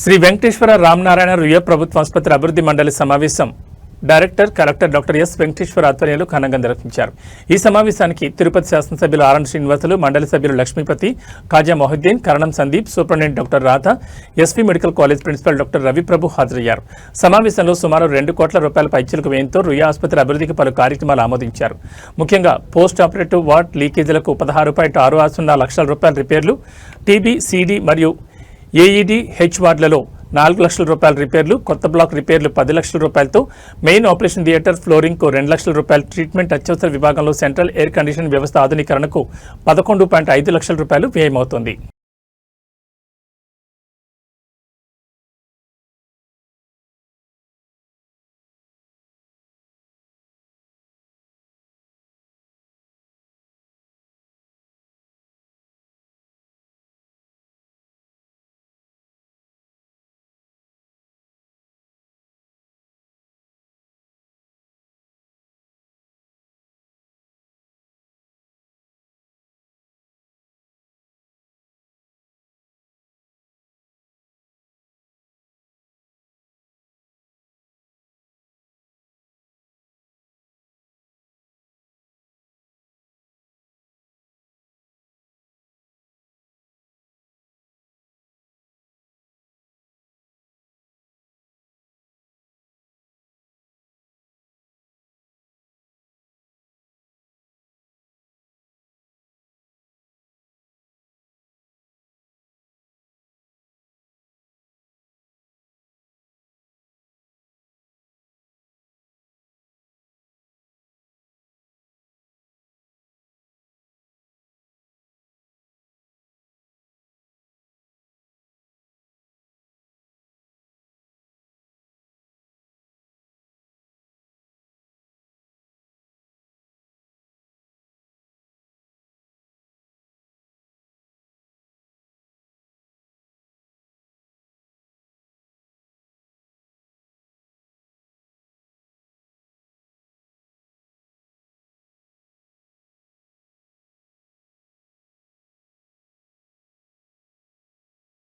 శ్రీ వెంకటేశ్వర రామనారాయణ రుయ ప్రభుత్వ ఆసుపత్రి అభివృద్ధి మండలి సమావేశం director collector doctor yes Venkateswara ఆధ్వర్యంలో ఘనంగా నిర్వహించారు. ఈ సమావేశానికి తిరుపతి శాసనసభ్యులు ఆర్ఎన్ శ్రీనివాసులు, మండలి సభ్యులు Lakshmipathi, Khaja Mohiddin, Karanam Sandeep, superintendent doctor Radha, SV medical college principal doctor Raviprabhu హాజరయ్యారు. సమావేశంలో సుమారు 2 కోట్ల రూపాయల పైచిలకు వ్యయంతో రుయ ఆసుపత్రి అభివృద్ధికి పలు కార్యక్రమాలు ఆమోదించారు. ముఖ్యంగా పోస్ట్ ఆపరేటివ్ వార్డ్ లీకేజీలకు 16.6 లక్షల రూపాయల రిపేర్లు, టీబీ, సిడి మరియు ఏఈడి హెచ్ వార్డులలో 4 లక్షల రూపాయల రిపేర్లు, కొత్త బ్లాక్ రిపేర్లు 10 లక్షల రూపాయలతో, మెయిన్ ఆపరేషన్ థియేటర్ ఫ్లోరింగ్ కు 2 లక్షల రూపాయలు, ట్రీట్మెంట్ అత్యవసర విభాగంలో సెంట్రల్ ఎయిర్ కండిషన్ వ్యవస్థ ఆధునీకరణకు 11.5 లక్షల రూపాయలు వ్యయమవుతోంది.